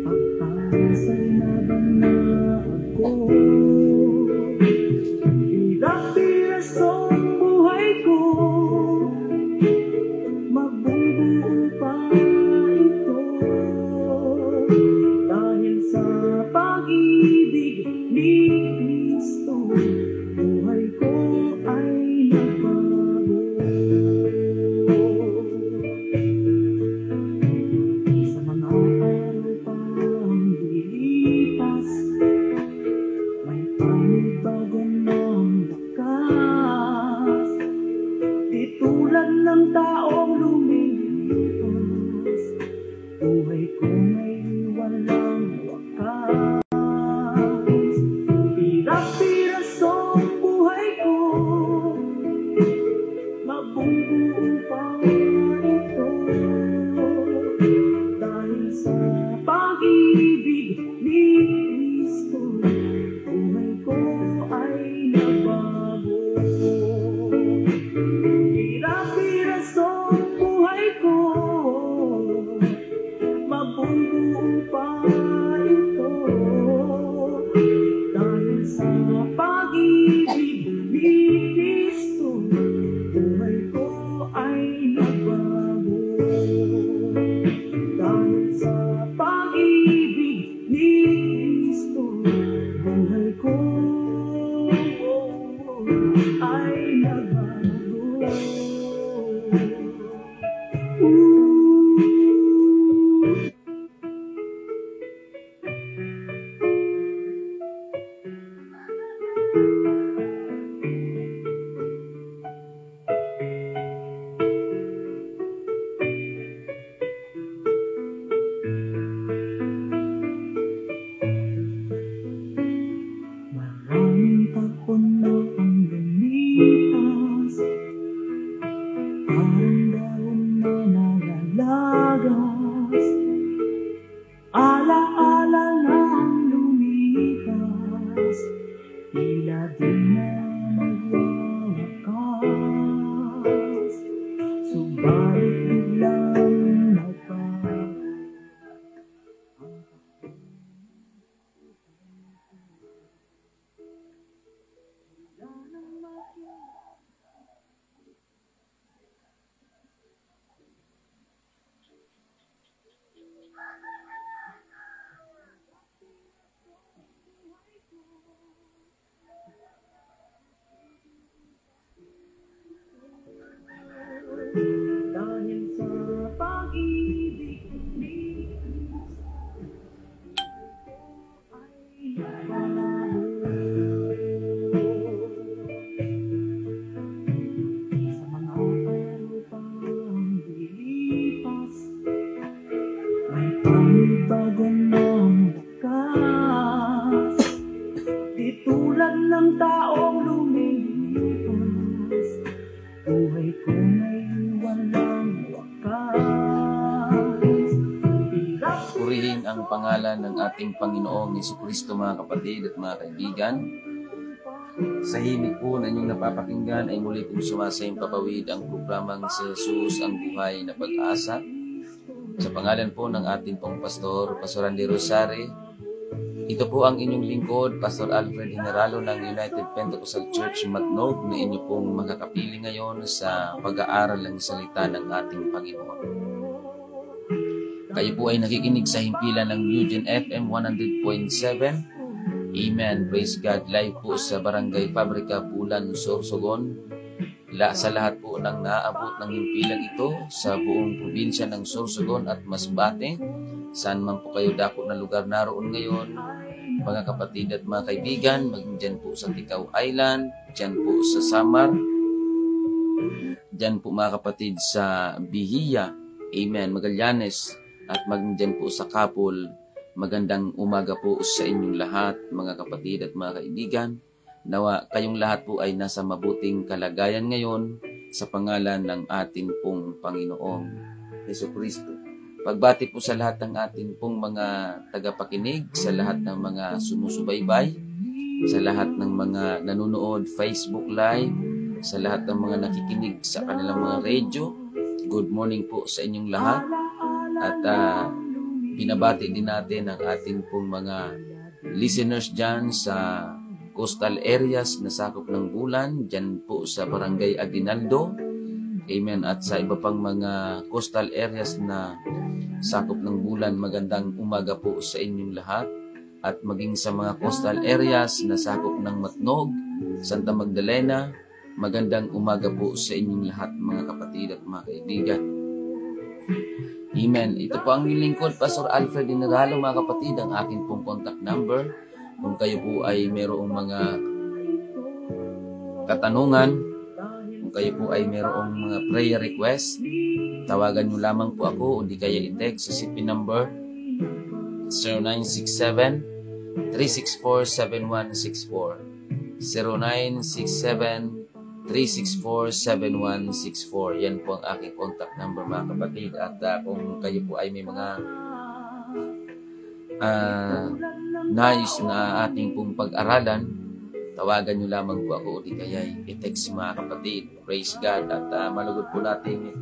Pagpasay na ba na ako? Pirasong buhay ko, mabubuo pa ito. Dahil sa pag-ibig ni Kristo, buhay ko ay nagbago. Sa mga araw pang lilipas, may panibago ng wakas. Di tulad ng taong lumilipas, buhay ko may walang wakas. Pirang-pirasong buhay ko, mabubuo pa ito. Dahil sa pag-ibig ni Kristo, buhay ko ay nagbago. Pirang-pirasong buhay ko, mabubuo pa ito. Dahil sa pag-ibig ni Kristo, buhay ko ay nagbago. Dahil sa pag-ibig ni Kristo, buhay ko ay nagbago. Maraming taon na ang lumipas, parang dahon na nalalagas. Ala-ala na ang lumipas, tila di na magwawakas. Subalit biglang nagbago. Dahil sa pag-ibig ni Kristo, ay nagbago. Sa mga araw pang lilipas, may panibago ng wakas. Di tulad ng taong lumilipas, buhay ko may walang wakas. Purihin ang pangalan ng ating Panginoong Jesucristo, mga kapatid at mga kaibigan. Sa himig po na inyong napapakinggan ay muli pong sumasayang papawid ang programang si Jesus ang buhay na pag-asa. Sa pangalan po ng ating pong pastor, Pastor Andy Rosari, ito po ang inyong lingkod, Pastor Alfred Generalo ng United Pentecostal Church Matnog, na inyo pong makakapili ngayon sa pag-aaral ng salita ng ating Panginoon. Kayo po ay nakikinig sa himpilan ng Eugene FM 100.7. Amen. Praise God. Live po sa Barangay Fabrica, Bulan, Sorsogon. Sa lahat po ng naaabot ng himpilan ito sa buong probinsya ng Sorsogon at Masbate, saan man po kayo dako na lugar naroon ngayon, mga kapatid at mga kaibigan, maging dyan po sa Tikaw Island, dyan po sa Samar, dyan po mga kapatid sa Bihiya, Amen, Magallanes, at maging dyan po sa Kapol. Magandang umaga po sa inyong lahat, mga kapatid at mga kaibigan. Nawa kayong lahat po ay nasa mabuting kalagayan ngayon sa pangalan ng ating pong Panginoong Jesucristo. Pagbati po sa lahat ng ating pong mga tagapakinig, sa lahat ng mga sumusubaybay, sa lahat ng mga nanonood Facebook Live, sa lahat ng mga nakikinig sa kanilang mga radio. Good morning po sa inyong lahat. At binabati din natin ang ating pong mga listeners dyan sa coastal areas na sakop ng Bulan, dyan po sa Barangay Aguinaldo. Amen. At sa iba pang mga coastal areas na sakop ng Bulan, magandang umaga po sa inyong lahat. At maging sa mga coastal areas na sakop ng Matnog, Santa Magdalena, magandang umaga po sa inyong lahat mga kapatid at mga kaibigan. Amen. Ito po ang lingkod, Pastor Alfred Dinaralo, mga kapatid, ang akin pong contact number. Kung kayo po ay mayroong mga katanungan, kung kayo po ay mayroong mga prayer request, tawagan nyo lamang po ako o di kaya i-text sa CP number 0967-364-7164. 0967-364-7164. Yan po ang aking contact number mga kapatid. At kung kayo po ay may mga nais na ating pong pag-aralan, tawagan nyo lamang po ako o di kaya i-text mga kapatid. Praise God. At malugod po natin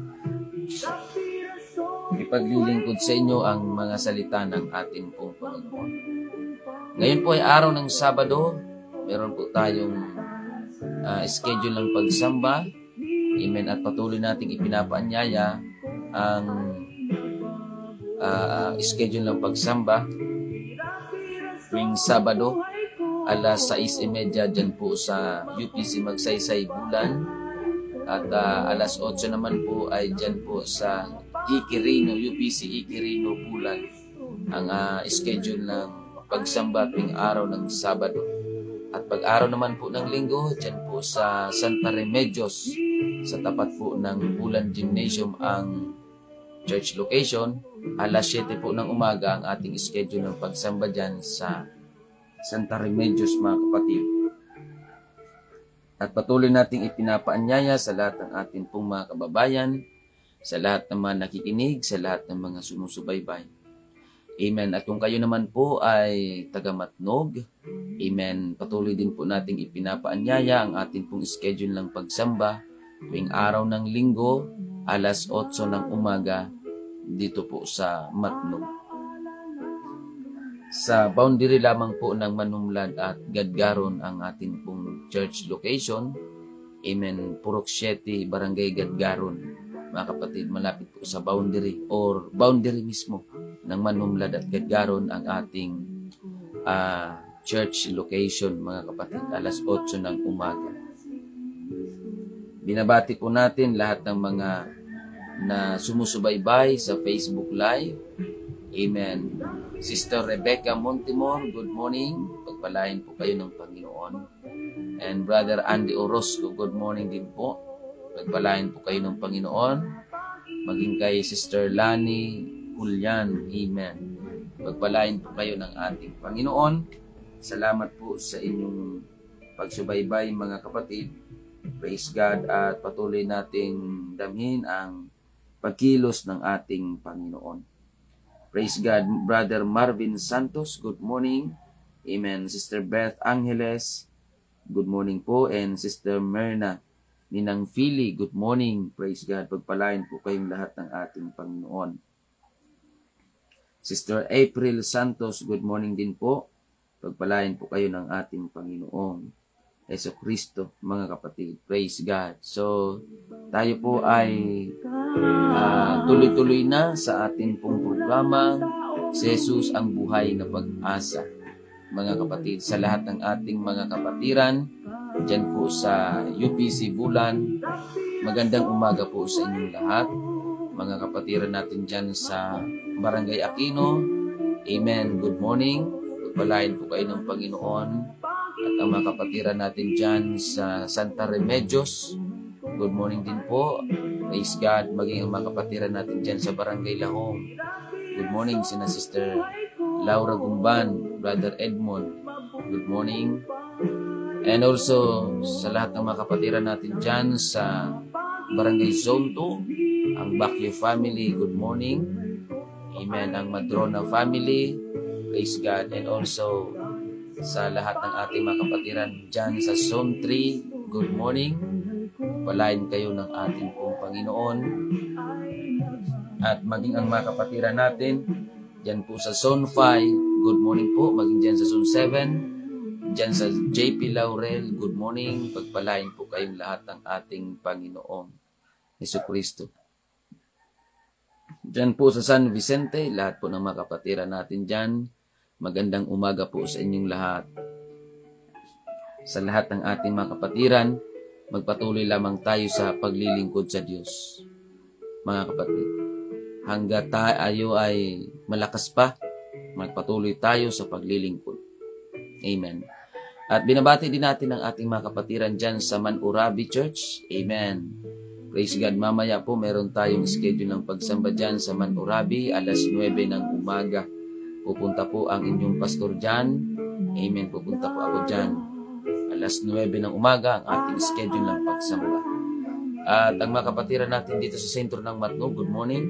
ipaglilingkod sa inyo ang mga salita ng ating pong Panginoon. Ngayon po ay araw ng Sabado. Meron po tayong schedule ng pagsamba. Amen. At patuloy nating ipinapaanyaya ang schedule ng pagsamba tuwing Sabado, alas 6:30 dyan po sa UPC Magsaysay Bulan. At alas 8 naman po ay dyan po sa Iquirino, UPC Iquirino Bulan. Ang schedule ng pagsamba tuwing araw ng Sabado. At pag-araw naman po ng Linggo, dyan po sa Santa Remedios, sa tapat po ng Bulan Gymnasium ang church location. Alas 7 po ng umaga ang ating schedule ng pagsamba dyan sa Santa Remedios mga kapatid. At patuloy nating ipinapaanyaya sa lahat ng ating pong mga kababayan, sa lahat ng mga nakikinig, sa lahat ng mga sumusubaybay. Amen. At kung kayo naman po ay taga-Matnog, amen, patuloy din po nating ipinapaanyaya ang ating pong schedule ng pagsamba tuwing araw ng Linggo, alas 8 ng umaga, dito po sa Matnog. Sa boundary lamang po ng Manumlad at Gadgaron ang ating pong church location. Amen. Purok 7, Barangay Gadgaron. Mga kapatid, malapit po sa boundary or boundary mismo ng Manumlad at Gadgaron ang ating church location, mga kapatid, alas 8 ng umaga. Binabati po natin lahat ng mga na sumusubaybay sa Facebook Live. Amen. Sister Rebecca Montemor, good morning. Pagpalain po kayo ng Panginoon. And Brother Andy Orozco, good morning din po. Pagpalain po kayo ng Panginoon. Maging kay Sister Lani Julian, amen. Pagpalain po kayo ng ating Panginoon. Salamat po sa inyong pagsubaybay mga kapatid. Praise God at patuloy nating damhin ang pagkilos ng ating Panginoon. Praise God. Brother Marvin Santos, good morning. Amen. Sister Beth Angeles, good morning po. And Sister Myrna Ninang Philly, good morning. Praise God. Pagpalain po kayong lahat ng ating Panginoon. Sister April Santos, good morning din po. Pagpalain po kayo ng ating Panginoong Yesu Kristo, mga kapatid. Praise God. So, tayo po ay tuloy-tuloy na sa ating pong programang si Jesus ang buhay na pag-asa. Mga kapatid, sa lahat ng ating mga kapatiran, dyan po sa UPC Bulan, magandang umaga po sa inyong lahat. Mga kapatiran natin dyan sa Barangay Aquino, amen, good morning. Pagpalain po kayo ng Panginoon. At ang mga kapatiran natin dyan sa Santa Remedios, good morning din po. Praise God. Maging ang mga kapatiran natin dyan sa Barangay Lahong, good morning. Sina Sister Laura Gumban, Brother Edmond, good morning. And also sa lahat ng mga kapatiran natin dyan sa Barangay Zone 2, ang Baguio family, good morning. Amen. Ang Madrona family, praise God. And also sa lahat ng ating mga kapatiran dyan sa Zone 3, good morning. Palain kayo ng ating pong Panginoon. At maging ang mga kapatiran natin, dyan po sa Zone 5, good morning po. Maging dyan sa Zone 7, dyan sa JP Laurel, good morning. Pagpalain po kayong lahat ng ating Panginoong Jesucristo. Dyan po sa San Vicente, lahat po ng mga kapatiran natin dyan, magandang umaga po sa inyong lahat. Sa lahat ng ating mga kapatiran, magpatuloy lamang tayo sa paglilingkod sa Diyos. Mga kapatid, hanggat tayo ay malakas pa, magpatuloy tayo sa paglilingkod. Amen. At binabati din natin ang ating mga kapatiran dyan sa Manurabi Church. Amen. Praise God. Mamaya po meron tayong schedule ng pagsamba dyan sa Manurabi, alas 9 ng umaga. Pupunta po ang inyong pastor dyan. Amen. Pupunta po ako dyan. Alas 9 ng umaga ang ating schedule ng pagsamba. At ang mga kapatiran natin dito sa sentro ng Matno, good morning.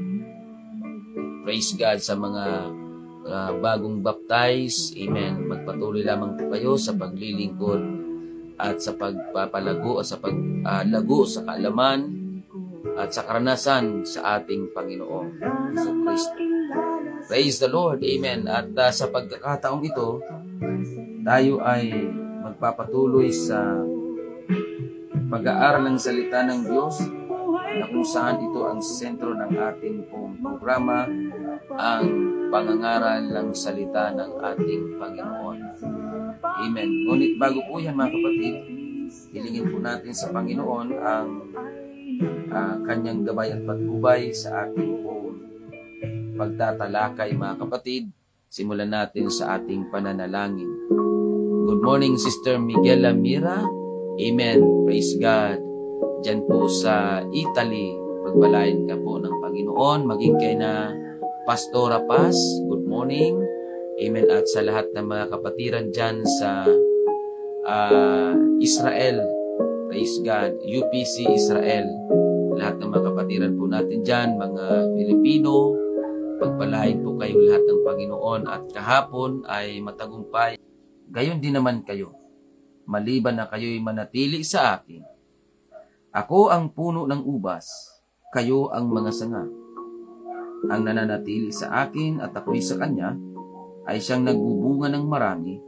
Praise God sa mga bagong baptize. Amen. Magpatuloy lamang po kayo sa paglilingkod at sa pagpapalago at sa paglago sa kaalaman at sa karanasan sa ating Panginoong Jesucristo. Praise the Lord. Amen. At sa pagkakataong ito, tayo ay magpapatuloy sa pag-aaral ng salita ng Diyos na kung saan ito ang sentro ng ating pong programa, ang pangangaral ng salita ng ating Panginoon. Amen. Ngunit bago po yan mga kapatid, hilingin po natin sa Panginoon ang kanyang gabay at patnubay sa ating pong pagtatalakay mga kapatid. Simulan natin sa ating pananalangin. Good morning, Sister Miguel Mira. Amen. Praise God. Diyan po sa Italy, pagpalain ka po ng Panginoon. Maging kay na Pastora Paz. Good morning. Amen. At sa lahat ng mga kapatiran dyan sa Israel. Praise God. UPC Israel. Lahat ng mga kapatiran po natin dyan, mga Pilipino. Pagpalain po kayo lahat ng Panginoon. At kahapon ay matagumpay. Gayon din naman kayo, maliban na kayo'y manatili sa akin. Ako ang puno ng ubas, kayo ang mga sanga. Ang nananatili sa akin at ako'y sa kanya, ay siyang nagbubunga ng marami,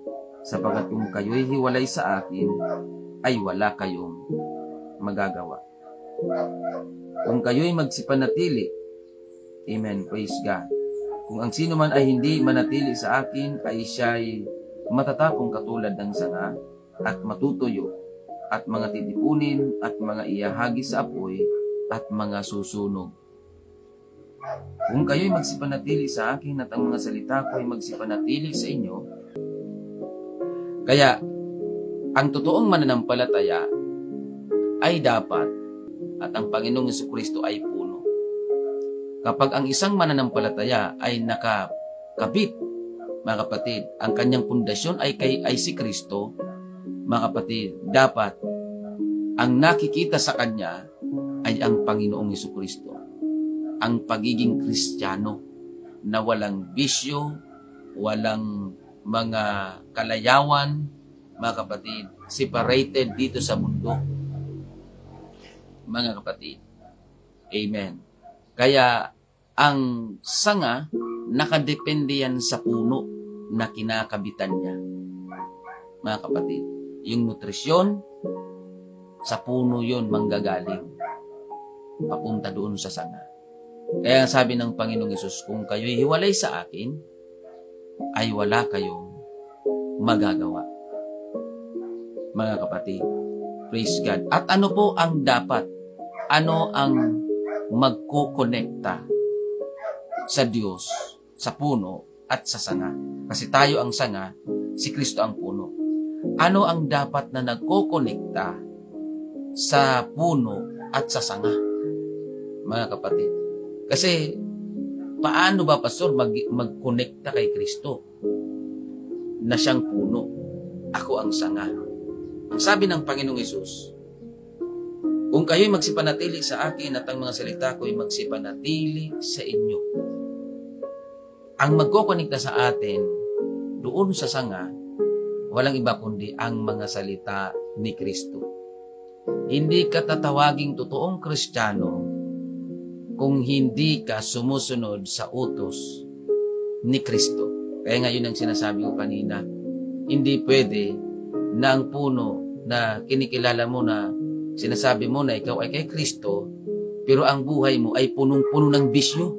sapagat kung kayo'y hiwalay sa akin, ay wala kayong magagawa. Kung kayo'y magsipanatili, amen, praise God. Kung ang sino man ay hindi manatili sa akin, ay siya'y matatapong katulad ng sanga at matutuyo at mga titipunin at mga iahagi sa apoy at mga susunog. Kung kayo'y magsipanatili sa akin at ang mga salita ko ay magsipanatili sa inyo, kaya ang totoong mananampalataya ay dapat at ang Panginoong Jesucristo ay puno. Kapag ang isang mananampalataya ay nakakabit, mga kapatid, ang kanyang pundasyon ay si Kristo, mga kapatid, dapat ang nakikita sa kanya ay ang Panginoong Jesucristo. Ang pagiging Kristiyano na walang bisyo, walang mga kalayawan, mga kapatid, separated dito sa mundo. Mga kapatid, amen. Kaya ang sanga, nakadepende yan sa puno na kinakabitan niya. Mga kapatid, yung nutrisyon, sa puno yun manggagaling. Papunta doon sa sanga. Kaya sabi ng Panginoong Hesus, kung kayo'y hiwalay sa akin, ay wala kayong magagawa. Mga kapatid, praise God. At ano po ang dapat? Ano ang magkukonekta sa Diyos, sa puno at sa sanga? Kasi tayo ang sanga, si Kristo ang puno. Ano ang dapat na nagkukonekta sa puno at sa sanga? Mga kapatid. Kasi, paano ba, Pastor, magkonekta kay Kristo na siyang puno? Ako ang sanga. Ang sabi ng Panginoong Hesus, kung kayo'y magsipanatili sa akin at ang mga salita ko'y magsipanatili sa inyo. Ang magkukonekta sa atin doon sa sanga, walang iba kundi ang mga salita ni Kristo. Hindi ka tatawaging totoong Kristiyano kung hindi ka sumusunod sa utos ni Kristo. Kaya ngayon ang sinasabi ko kanina, hindi pwede na ang puno na kinikilala mo na sinasabi mo na ikaw ay kay Kristo, pero ang buhay mo ay punong-puno ng bisyo.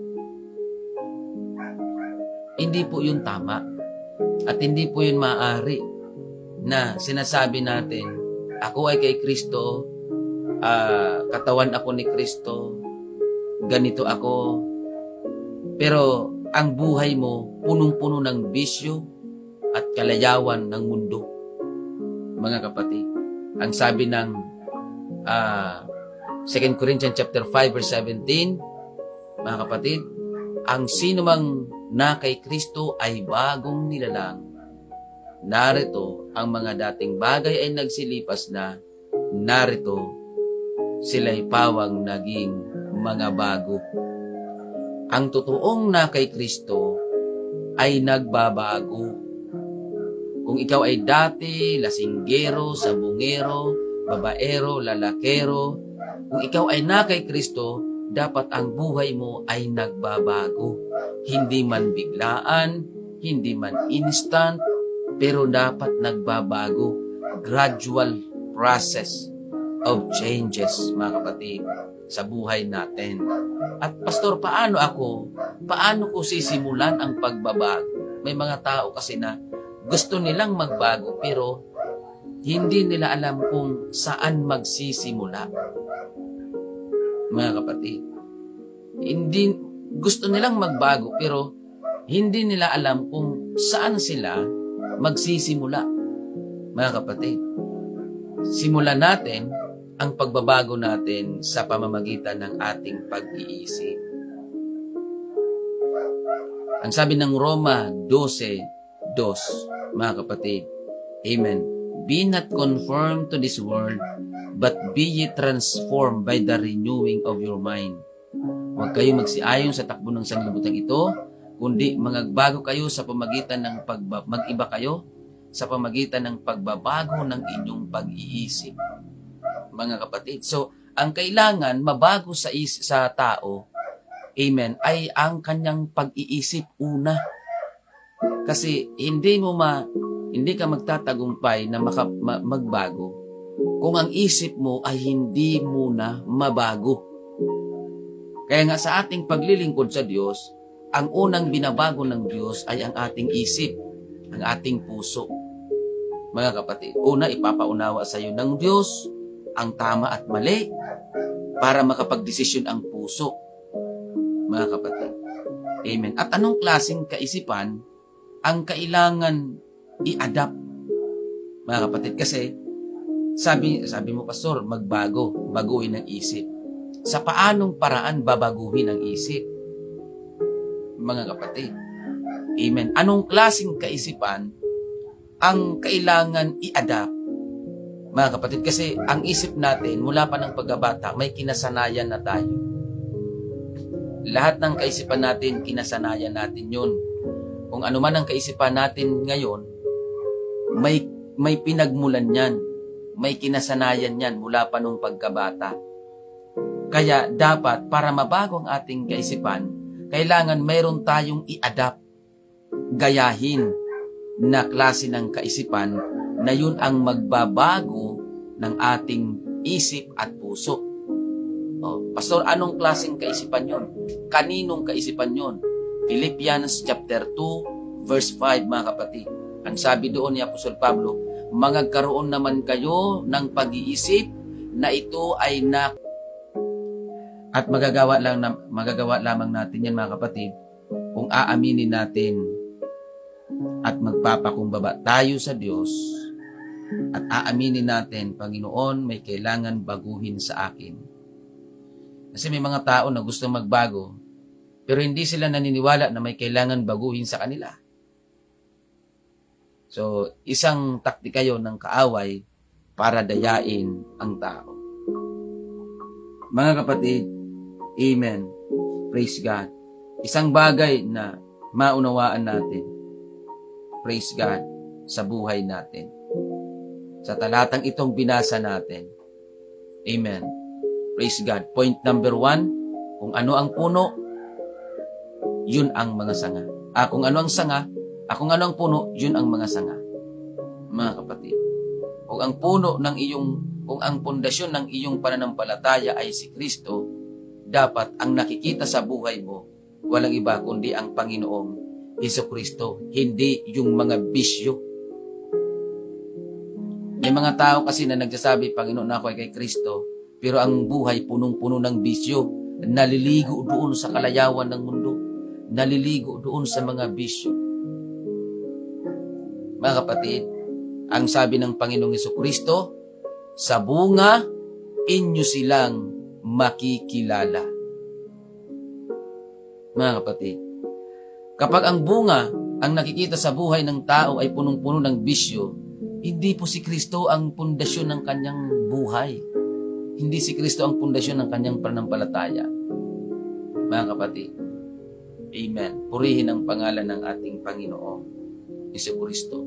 Hindi po yun tama. At hindi po yun maaari na sinasabi natin, ako ay kay Kristo, katawan ako ni Kristo, ganito ako. Pero ang buhay mo, punong-puno ng bisyo at kalayawan ng mundo. Mga kapatid, ang sabi ng 2 Corinthians chapter 5 verse 17, mga kapatid, ang sino mang na kay Kristo ay bagong nilalang. Narito, ang mga dating bagay ay nagsilipas na. Narito, sila'y pawang naging mga bago. Ang totoong na kay Kristo ay nagbabago. Kung ikaw ay dati lasinggero, sabungero, babaero, lalakero, kung ikaw ay na kay Kristo, dapat ang buhay mo ay nagbabago. Hindi man biglaan, hindi man instant, pero dapat nagbabago. Gradual process of changes, mga kapatid, sa buhay natin. At pastor, paano ko sisimulan ang pagbabago? May mga tao kasi na gusto nilang magbago, pero hindi nila alam kung saan magsisimula. Mga kapatid, gusto nilang magbago, pero hindi nila alam kung saan sila magsisimula. Mga kapatid, simulan natin ang pagbabago natin sa pamamagitan ng ating pag-iisip. Ang sabi ng Roma 12:2, mga kapatid, Amen. Be not conformed to this world, but be ye transformed by the renewing of your mind. Huwag kayo magsiayon sa takbo ng sanglibutan ito, kundi magbago kayo sa pamagitan ng mag-iba kayo sa pamagitan ng pagbabago ng inyong pag-iisip. Mga kapatid, so ang kailangan mabago sa tao, amen, ay ang kanyang pag-iisip una. Kasi hindi ka magtatagumpay na magbago kung ang isip mo ay hindi muna mabago. Kaya nga sa ating paglilingkod sa Diyos, ang unang binabago ng Diyos ay ang ating isip, ang ating puso. Mga kapatid, una ipapaunawa sa iyo ng Diyos ang tama at mali para makapagdesisyon ang puso. Mga kapatid, amen. At anong klaseng kaisipan ang kailangan i-adapt, mga kapatid? Kasi sabi mo, pastor, baguhin ang isip. Sa paanong paraan babaguhin ang isip? Mga kapatid, amen. Anong klaseng kaisipan ang kailangan i-adapt, mga kapatid? Kasi ang isip natin, mula pa ng pagkabata, may kinasanayan na tayo. Lahat ng kaisipan natin, kinasanayan natin yun. Kung ano man ang kaisipan natin ngayon, may pinagmulan yan. May kinasanayan yan mula pa nung pagkabata. Kaya dapat, para mabago ang ating kaisipan, kailangan mayroon tayong i-adapt, gayahin na klase ng kaisipan na yun ang magbabago ng ating isip at puso. Pastor, anong klaseng kaisipan yun? Kaninong kaisipan yun? Philippians chapter 2 verse 5, mga kapatid. Ang sabi doon ni Apostol Pablo, magkaroon naman kayo ng pag-iisip na ito ay at magagawa lamang natin yan, mga kapatid, kung aaminin natin at magpapakumbaba tayo sa Diyos at aaminin natin, Panginoon, may kailangan baguhin sa akin. Kasi may mga tao na gusto magbago, pero hindi sila naniniwala na may kailangan baguhin sa kanila. So, isang taktika yon ng kaaway para dayain ang tao. Mga kapatid, amen. Praise God. Isang bagay na maunawaan natin, praise God, sa buhay natin. Sa talatang itong binasa natin. Amen. Praise God. Point number 1, Kung ano ang puno, yun ang mga sanga. Kung ano ang sanga, kung ano ang puno, yun ang mga sanga. Mga kapatid, kung ang puno ng kung ang pundasyon ng iyong pananampalataya ay si Kristo, dapat ang nakikita sa buhay mo, walang iba kundi ang Panginoong Hesukristo, hindi yung mga bisyo. May mga tao kasi na nagsasabi, Panginoon, ako ay kay Kristo, pero ang buhay punong-puno ng bisyo, naliligo doon sa kalayawan ng mundo, naliligo doon sa mga bisyo. Mga kapatid, ang sabi ng Panginoong Hesukristo, sa bunga, inyo silang makikilala. Mga kapatid, kapag ang bunga, ang nakikita sa buhay ng tao ay punong-puno ng bisyo, hindi po si Kristo ang pundasyon ng kanyang buhay. Hindi si Kristo ang pundasyon ng kanyang pananampalataya. Mga kapatid, amen. Purihin ang pangalan ng ating Panginoong Hesukristo.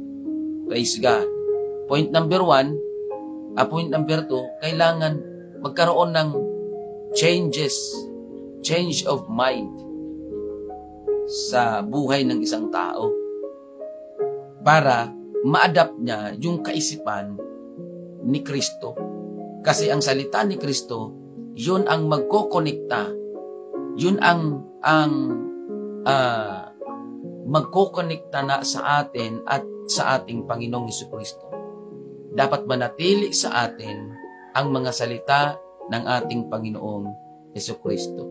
Praise God. Point number 1, point number 2, kailangan magkaroon ng change of mind sa buhay ng isang tao para ma-adapt niya yung kaisipan ni Kristo. Kasi ang salita ni Kristo, yun ang magkokonekta, yun ang magkokonekta na sa atin at sa ating Panginoong Hesukristo. Dapat manatili sa atin ang mga salita ng ating Panginoong Hesukristo.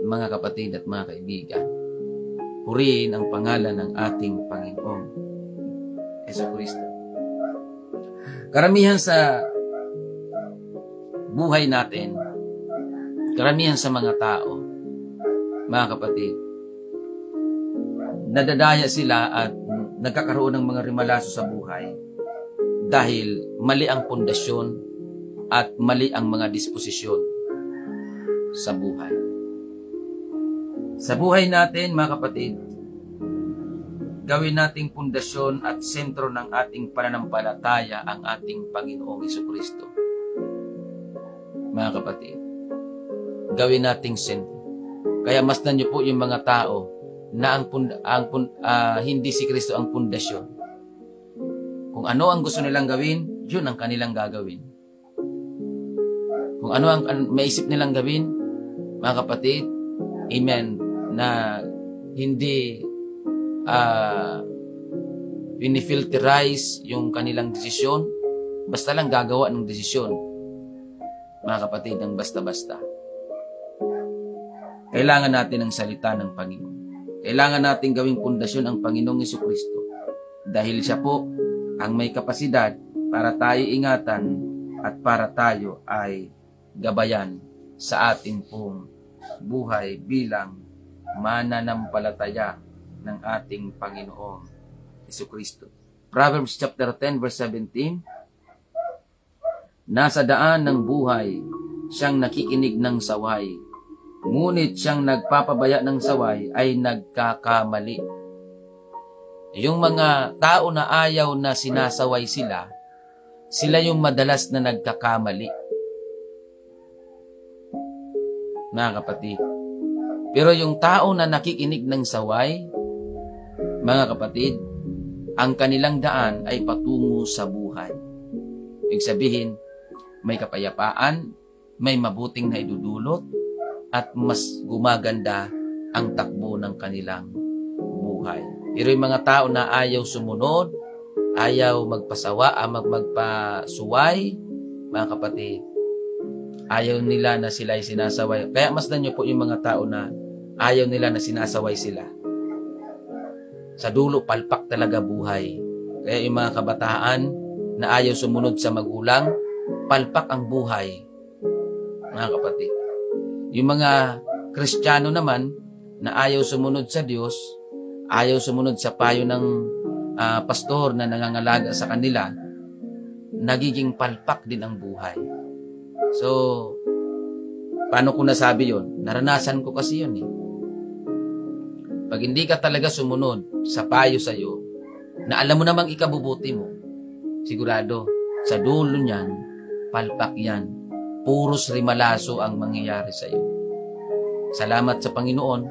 Mga kapatid at mga kaibigan, purihin ang pangalan ng ating Panginoong Hesukristo. Karamihan sa buhay natin, karamihan sa mga tao, mga kapatid, nadadaya sila at nagkakaroon ng mga rimalaso sa buhay dahil mali ang pundasyon at mali ang mga disposisyon sa buhay. Sa buhay natin, mga kapatid, gawin nating pundasyon at sentro ng ating pananampalataya ang ating Panginoong Hesukristo. Mga kapatid, gawin nating sentro. Kaya masdan niyo po yung mga tao na hindi si Kristo ang pundasyon. Kung ano ang gusto nilang gawin, yun ang kanilang gagawin. Kung ano ang maisip nilang gawin, mga kapatid, amen, na hindi pinifilterize yung kanilang desisyon, basta lang gagawa ng desisyon. Mga kapatid, ng basta-basta. Kailangan natin ang salita ng Panginoon. Kailangan natin gawing pundasyon ang Panginoong Hesukristo dahil siya po ang may kapasidad para tayo ingatan at para tayo ay gabayan sa atin pong buhay bilang mananampalataya ng ating Panginoong Hesukristo. Proverbs chapter 10 verse 17, nasa daan ng buhay siyang nakikinig ng saway, ngunit siyang nagpapabaya ng saway ay nagkakamali. Yung mga tao na ayaw na sinasaway sila yung madalas na nagkakamali. Mga kapatid. Pero yung tao na nakikinig ng saway, mga kapatid, ang kanilang daan ay patungo sa buhay. Ibig sabihin, may kapayapaan, may mabuting na idudulot, at mas gumaganda ang takbo ng kanilang buhay. Pero yung mga tao na ayaw sumunod, ayaw magpasuway, mga kapatid, ayaw nila na sila ay sinasaway. Kaya masdan nyo po yung mga tao na ayaw nila na sinasaway sila. Sa dulo, palpak talaga buhay. Kaya yung mga kabataan na ayaw sumunod sa magulang, palpak ang buhay. Mga kapatid. Yung mga Kristiyano naman na ayaw sumunod sa Diyos, ayaw sumunod sa payo ng pastor na nangangalaga sa kanila, nagiging palpak din ang buhay. So, paano ko nasabi yon? Naranasan ko kasi yun eh. Pag hindi ka talaga sumunod sa payo sa'yo, na alam mo namang ikabubuti mo, sigurado, sa dulo niyan, palpak yan. Puros rimalaso ang mangyayari sa'yo. Salamat sa Panginoon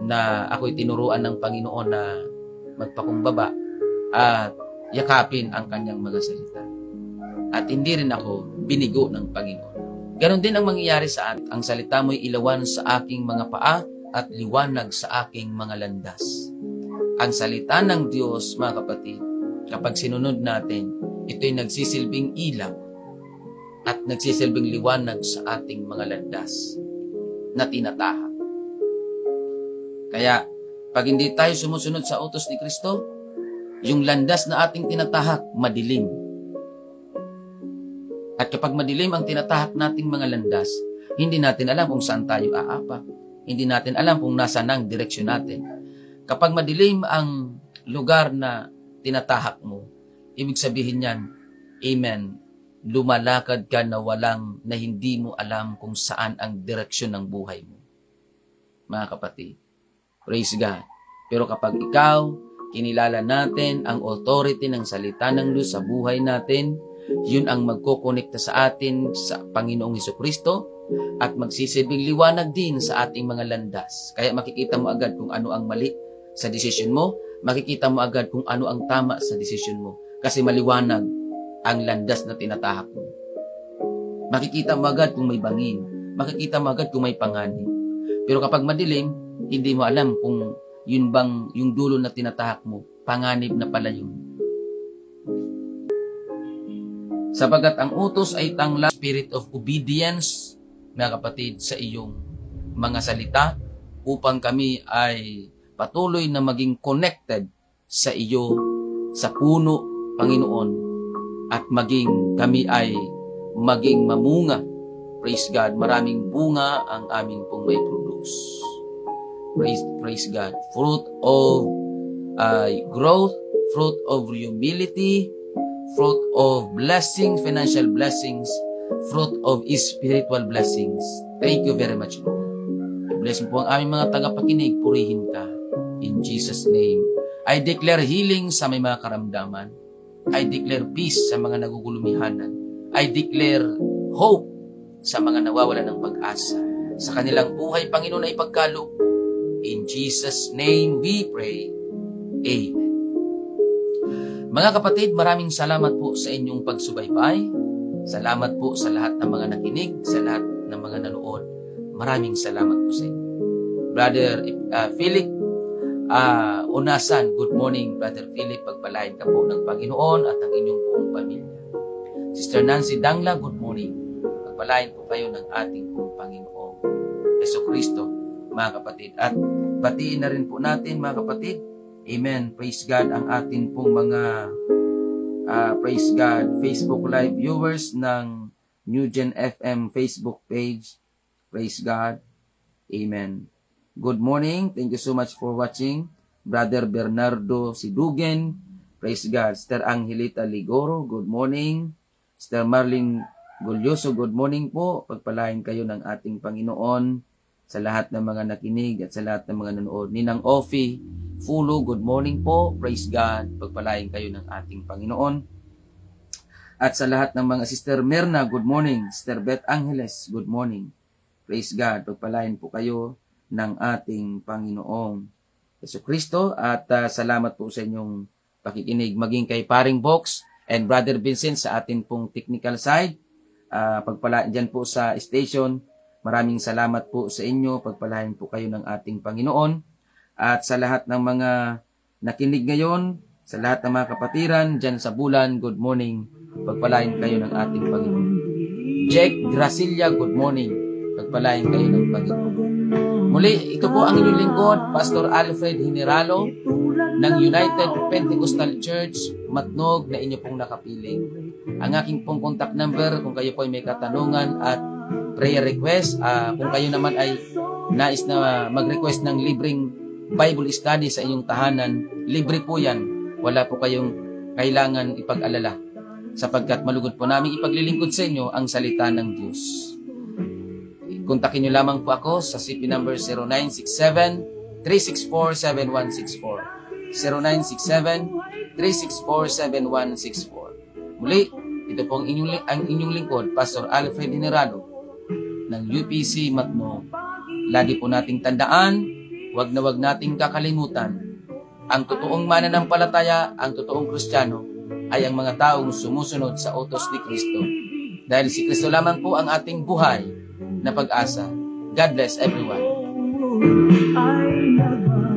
na ako'y tinuruan ng Panginoon na magpakumbaba at yakapin ang kanyang mga salita. At hindi rin ako binigo ng Panginoon. Ganon din ang mangyayari sa atin. Ang salita mo'y ilawan sa aking mga paa at liwanag sa aking mga landas. Ang salita ng Diyos, mga kapatid, kapag sinunod natin, ito'y nagsisilbing ilaw at nagsisilbing liwanag sa ating mga landas na tinatahak. Kaya, pag hindi tayo sumusunod sa utos ni Kristo, yung landas na ating tinatahak, madilim. At kapag madilim ang tinatahak nating mga landas, hindi natin alam kung saan tayo aapak. Hindi natin alam kung nasaan ang direksyon natin. Kapag madilim ang lugar na tinatahak mo, ibig sabihin yan, amen, lumalakad ka na hindi mo alam kung saan ang direksyon ng buhay mo. Mga kapatid, praise God. Pero kapag ikaw, kinilala natin ang authority ng salita ng Diyos sa buhay natin, yun ang magkokonekta sa atin sa Panginoong Hesukristo at magsisilbing liwanag din sa ating mga landas. Kaya makikita mo agad kung ano ang mali sa desisyon mo, makikita mo agad kung ano ang tama sa desisyon mo. Kasi maliwanag ang landas na tinatahak mo. Makikita mo agad kung may bangin, makikita mo agad kung may panganib. Pero kapag madilim, hindi mo alam kung yun bang yung dulo na tinatahak mo, panganib na pala yun. Sapagat ang utos ay tangla spirit of obedience, mga kapatid, sa iyong mga salita upang kami ay patuloy na maging connected sa iyo, sa puno, Panginoon, at kami ay maging mamunga. Praise God, maraming bunga ang aming pong may produce. Praise God. Fruit of growth, fruit of humility, fruit of blessings, financial blessings, fruit of spiritual blessings. Thank you very much, Lord. Bless mo po ang aming mga tagapakinig. Purihin ka. In Jesus' name. I declare healing sa may mga karamdaman. I declare peace sa mga nagugulumihanan. I declare hope sa mga nawawalan ng pag-asa. Sa kanilang buhay, Panginoon, ay pagkaloob. In Jesus' name we pray. Amen. Mga kapatid, maraming salamat po sa inyong pagsubaybay. Salamat po sa lahat ng mga nakinig, sa lahat ng mga nanood. Maraming salamat po sa inyo. Brother Philip Unasan, good morning, Brother Philip. Pagpalain ka po ng Panginoon at ang inyong buong pamilya. Sister Nancy Dangla, good morning. Pagpalain po kayo ng ating pong Panginoong Hesukristo, mga kapatid. At batiin na rin po natin, mga kapatid. Amen. Praise God ang atin pong mga praise God Facebook Live viewers ng New Gen FM Facebook page. Praise God. Amen. Good morning. Thank you so much for watching. Brother Bernardo Sidugen. Praise God. Sister Angelita Ligoro. Good morning. Sister Marlene Gulyoso. Good morning po. Pagpalain kayo ng ating Panginoon sa lahat ng mga nakinig at sa lahat ng mga nanood. Ninang Ofi Fulo, good morning po. Praise God. Pagpalain kayo ng ating Panginoon. At sa lahat ng mga Sister Merna, good morning. Sister Beth Angeles, good morning. Praise God. Pagpalain po kayo ng ating Panginoong Hesukristo. At salamat po sa inyong pakikinig. Maging kay Paring Box and Brother Vincent sa atin pong technical side. Pagpalain dyan po sa station. Maraming salamat po sa inyo. Pagpalain po kayo ng ating Panginoon. At sa lahat ng mga nakinig ngayon, sa lahat ng mga kapatiran, dyan sa bulan, good morning. Pagpalain kayo ng ating Panginoon. Jack Gracilia, good morning. Pagpalain kayo ng Panginoon. Muli, ito po ang inyong lingkod, Pastor Alfred Hineralo ng United Pentecostal Church, Matnog, na inyo pong nakapiling. Ang aking pong contact number, kung kayo po ay may katanungan at prayer request, kung kayo naman ay nais na mag-request ng libreng Bible study sa inyong tahanan, libre po yan. Wala po kayong kailangan ipag-alala sapagkat malugod po namin ipaglilingkod sa inyo ang salita ng Diyos. Kontakin nyo lamang po ako sa CP number 0967-364-7164. 0967-364-7164. Muli, ito po ang inyong lingkod, Pastor Alfred Hineralo ng UPC Matnog. Lagi po nating tandaan, wag na wag nating kakalimutan. Ang totoong mananampalataya, ang totoong Kristiyano, ay ang mga taong sumusunod sa utos ni Kristo. Dahil si Kristo lamang po ang ating buhay na pag-asa. God bless everyone. I never